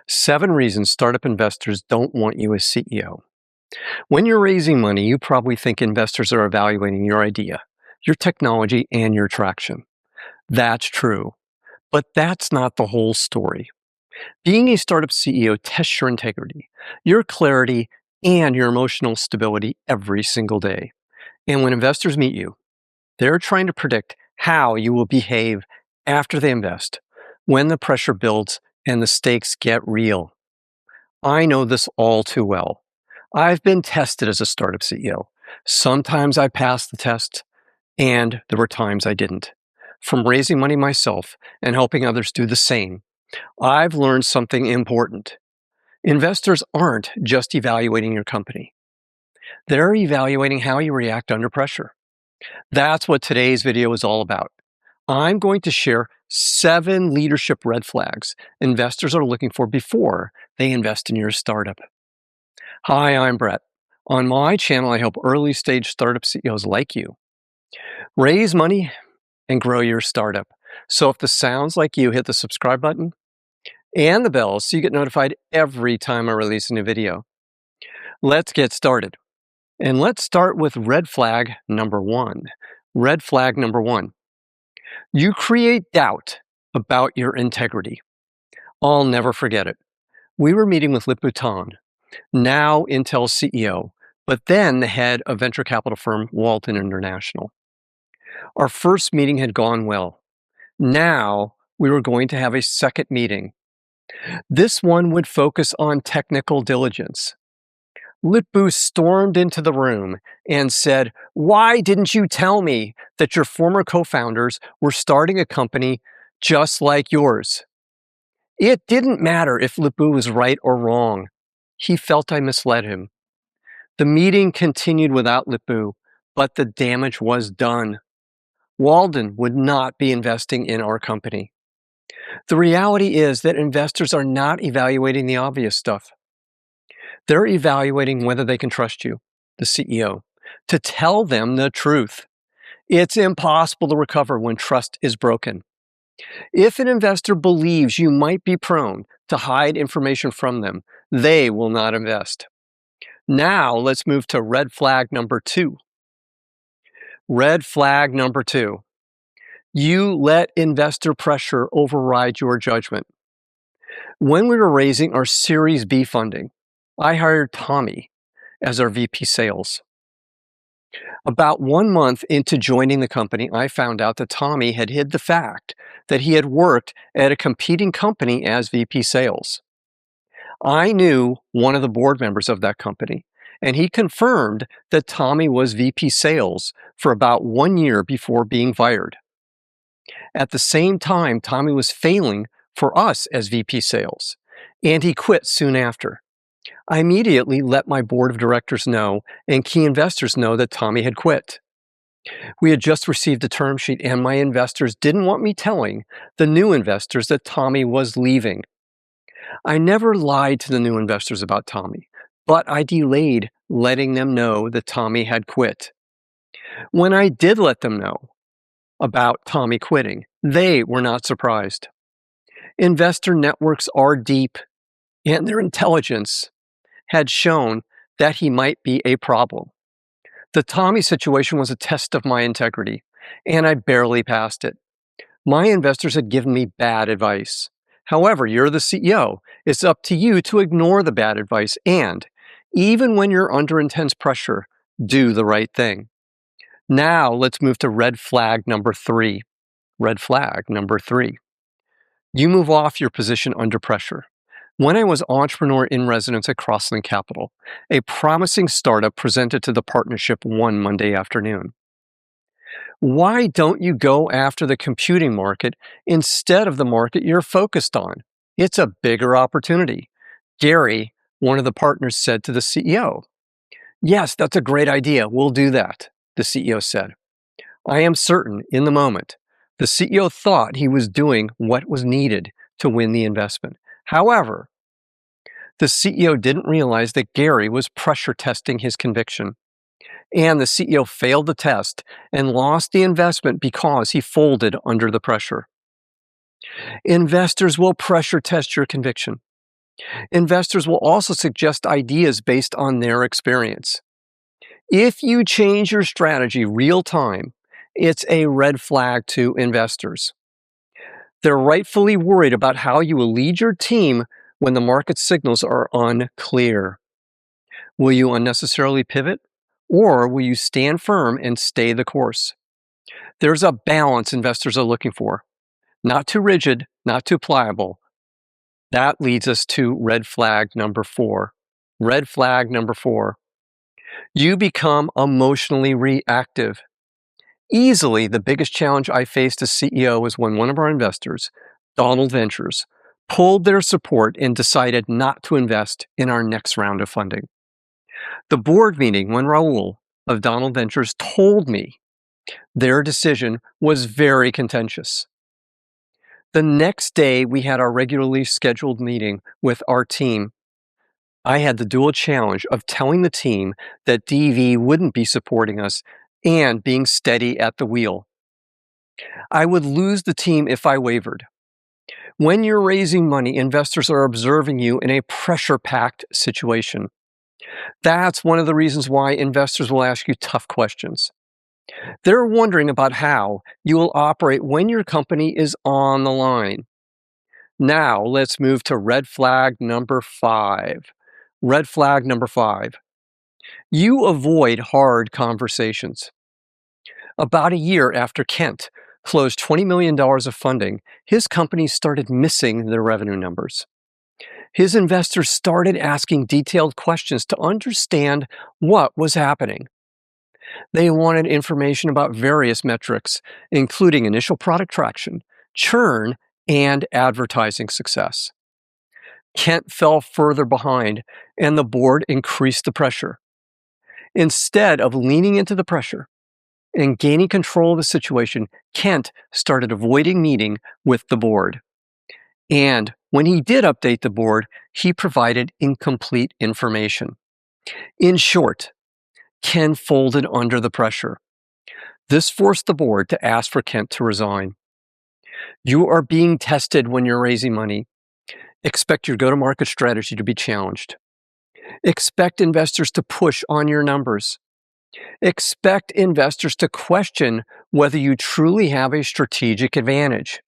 7 reasons startup investors don't want you as CEO. When you're raising money, you probably think investors are evaluating your idea, your technology, and your traction. That's true, but that's not the whole story. Being a startup CEO tests your integrity, your clarity, and your emotional stability every single day. And when investors meet you, they're trying to predict how you will behave after they invest, when the pressure builds and the stakes get real. I know this all too well. I've been tested as a startup CEO. Sometimes I passed the test, and there were times I didn't. From raising money myself and helping others do the same, I've learned something important. Investors aren't just evaluating your company, they're evaluating how you react under pressure. That's what today's video is all about. I'm going to share 7 leadership red flags investors are looking for before they invest in your startup. Hi, I'm Brett. On my channel, I help early stage startup CEOs like you raise money and grow your startup. So if this sounds like you, hit the subscribe button and the bell so you get notified every time I release a new video. Let's get started. And let's start with red flag number 1. Red flag number 1. You create doubt about your integrity. I'll never forget it. We were meeting with Lip Bhutan, now Intel's CEO, but then the head of venture capital firm Walton International. Our first meeting had gone well. Now we were going to have a second meeting. This one would focus on technical diligence. Lip-Bu stormed into the room and said, "Why didn't you tell me that your former co-founders were starting a company just like yours?" It didn't matter if Lip-Bu was right or wrong. He felt I misled him. The meeting continued without Lip-Bu, but the damage was done. Walden would not be investing in our company. The reality is that investors are not evaluating the obvious stuff. They're evaluating whether they can trust you, the CEO, to tell them the truth. It's impossible to recover when trust is broken. If an investor believes you might be prone to hide information from them, they will not invest. Now let's move to red flag number 2. Red flag number 2. You let investor pressure override your judgment. When we were raising our Series B funding, I hired Tommy as our VP sales. About 1 month into joining the company, I found out that Tommy had hid the fact that he had worked at a competing company as VP sales. I knew one of the board members of that company, and he confirmed that Tommy was VP sales for about 1 year before being fired. At the same time, Tommy was failing for us as VP sales, and he quit soon after. I immediately let my board of directors know and key investors know that Tommy had quit. We had just received a term sheet, and my investors didn't want me telling the new investors that Tommy was leaving. I never lied to the new investors about Tommy, but I delayed letting them know that Tommy had quit. When I did let them know about Tommy quitting, they were not surprised. Investor networks are deep, and their intelligence had shown that he might be a problem. The Tommy situation was a test of my integrity, and I barely passed it. My investors had given me bad advice. However, you're the CEO. It's up to you to ignore the bad advice and, even when you're under intense pressure, do the right thing. Now let's move to red flag number 3. Red flag number 3. You move off your position under pressure. When I was entrepreneur in residence at Crosslink Capital, a promising startup presented to the partnership one Monday afternoon. Why don't you go after the computing market instead of the market you're focused on? It's a bigger opportunity. Gary, one of the partners, said to the CEO. Yes, that's a great idea. We'll do that, the CEO said. I am certain in the moment, the CEO thought he was doing what was needed to win the investment. However, the CEO didn't realize that Gary was pressure testing his conviction. And the CEO failed the test and lost the investment because he folded under the pressure. Investors will pressure test your conviction. Investors will also suggest ideas based on their experience. If you change your strategy real time, it's a red flag to investors. They're rightfully worried about how you will lead your team when the market signals are unclear. Will you unnecessarily pivot, or will you stand firm and stay the course? There's a balance investors are looking for. Not too rigid, not too pliable. That leads us to red flag number 4. Red flag number 4. You become emotionally reactive. Easily the biggest challenge I faced as CEO was when one of our investors, Donald Ventures, pulled their support and decided not to invest in our next round of funding. The board meeting when Raul of Donald Ventures told me their decision was very contentious. The next day, we had our regularly scheduled meeting with our team. I had the dual challenge of telling the team that DV wouldn't be supporting us and being steady at the wheel. I would lose the team if I wavered. When you're raising money, investors are observing you in a pressure-packed situation. That's one of the reasons why investors will ask you tough questions. They're wondering about how you will operate when your company is on the line. Now, let's move to red flag number 5. Red flag number 5. You avoid hard conversations. About a year after Kent closed $20 million of funding, his company started missing their revenue numbers. His investors started asking detailed questions to understand what was happening. They wanted information about various metrics, including initial product traction, churn, and advertising success. Kent fell further behind, and the board increased the pressure. Instead of leaning into the pressure and gaining control of the situation, Kent started avoiding meeting with the board. And when he did update the board, he provided incomplete information. In short, Ken folded under the pressure. This forced the board to ask for Kent to resign. You are being tested when you're raising money. Expect your go-to-market strategy to be challenged. Expect investors to push on your numbers. Expect investors to question whether you truly have a strategic advantage.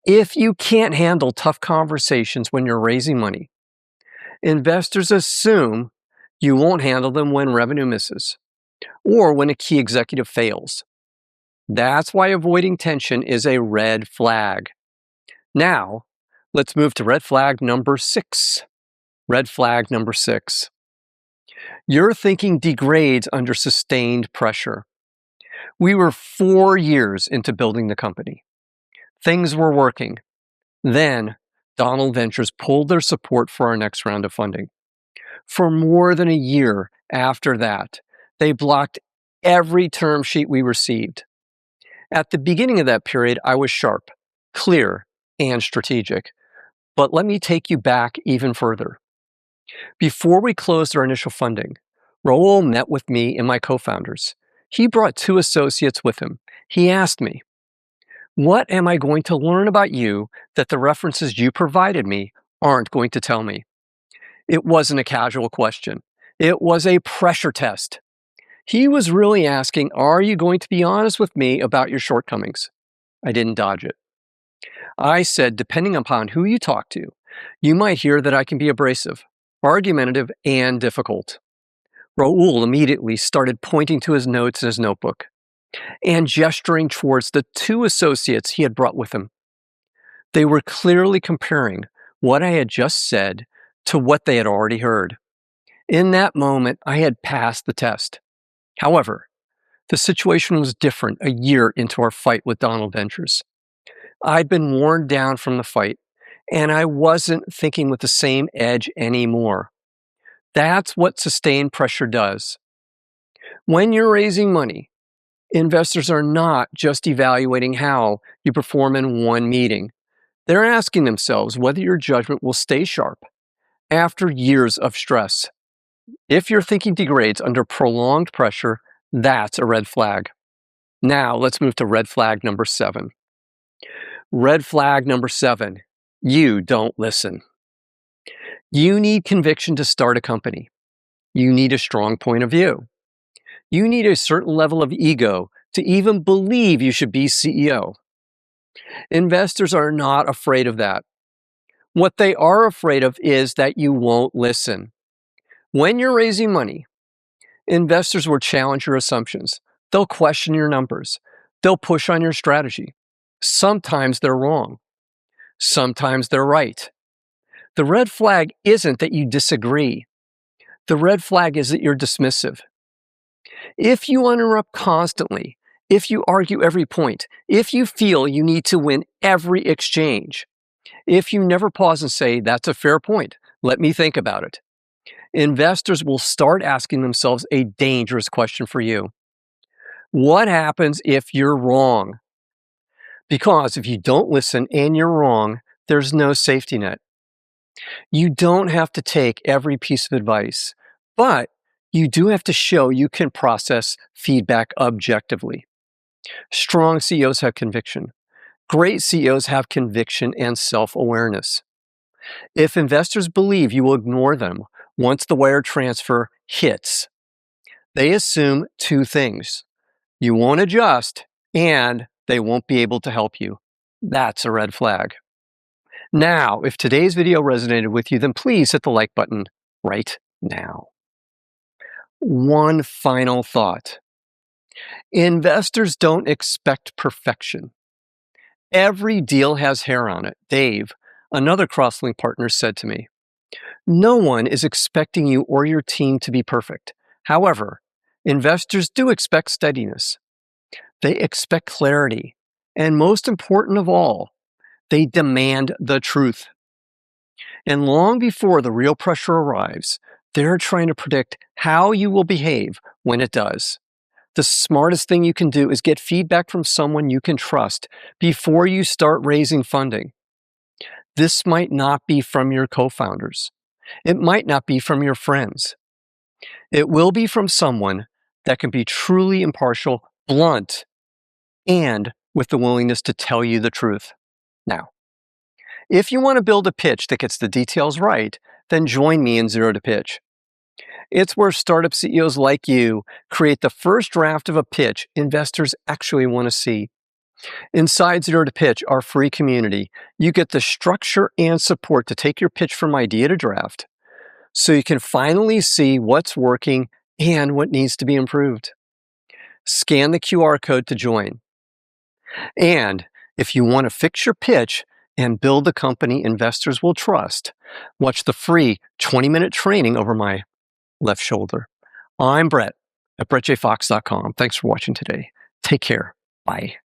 If you can't handle tough conversations when you're raising money, investors assume you won't handle them when revenue misses or when a key executive fails. That's why avoiding tension is a red flag. Now, let's move to red flag number 6. Red flag number 6. Your thinking degrades under sustained pressure. We were 4 years into building the company. Things were working. Then, Donald Ventures pulled their support for our next round of funding. For more than a year after that, they blocked every term sheet we received. At the beginning of that period, I was sharp, clear, and strategic. But let me take you back even further. Before we closed our initial funding, Raul met with me and my co-founders. He brought 2 associates with him. He asked me, "What am I going to learn about you that the references you provided me aren't going to tell me?" It wasn't a casual question. It was a pressure test. He was really asking, are you going to be honest with me about your shortcomings? I didn't dodge it. I said, depending upon who you talk to, you might hear that I can be abrasive, argumentative, and difficult. Raul immediately started pointing to his notes in his notebook and gesturing towards the 2 associates he had brought with him. They were clearly comparing what I had just said to what they had already heard. In that moment, I had passed the test. However, the situation was different a year into our fight with Donald Ventures. I'd been worn down from the fight, and I wasn't thinking with the same edge anymore. That's what sustained pressure does. When you're raising money, investors are not just evaluating how you perform in one meeting. They're asking themselves whether your judgment will stay sharp after years of stress. If your thinking degrades under prolonged pressure, that's a red flag. Now, let's move to red flag number 7. Red flag number 7, you don't listen. You need conviction to start a company. You need a strong point of view. You need a certain level of ego to even believe you should be CEO. Investors are not afraid of that. What they are afraid of is that you won't listen. When you're raising money, investors will challenge your assumptions. They'll question your numbers. They'll push on your strategy. Sometimes they're wrong. Sometimes they're right. The red flag isn't that you disagree. The red flag is that you're dismissive. If you interrupt constantly, if you argue every point, if you feel you need to win every exchange, if you never pause and say, that's a fair point, let me think about it, investors will start asking themselves a dangerous question for you. What happens if you're wrong? Because if you don't listen and you're wrong, there's no safety net. You don't have to take every piece of advice, but you do have to show you can process feedback objectively. Strong CEOs have conviction. Great CEOs have conviction and self-awareness. If investors believe you will ignore them once the wire transfer hits, they assume two things. You won't adjust, and they won't be able to help you. That's a red flag. Now, if today's video resonated with you, then please hit the like button right now. One final thought. Investors don't expect perfection. Every deal has hair on it. Dave, another Crosslink partner, said to me, no one is expecting you or your team to be perfect. However, investors do expect steadiness. They expect clarity. And most important of all, they demand the truth. And long before the real pressure arrives, they're trying to predict how you will behave when it does. The smartest thing you can do is get feedback from someone you can trust before you start raising funding. This might not be from your co-founders. It might not be from your friends. It will be from someone that can be truly impartial, blunt, and with the willingness to tell you the truth. Now, if you want to build a pitch that gets the details right, then join me in Zero to Pitch. It's where startup CEOs like you create the first draft of a pitch investors actually want to see. Inside Zero to Pitch, our free community, you get the structure and support to take your pitch from idea to draft, so you can finally see what's working and what needs to be improved. Scan the QR code to join. And if you want to fix your pitch and build a company investors will trust, watch the free 20-minute training over my left shoulder. I'm Brett at brettjfox.com. Thanks for watching today. Take care. Bye.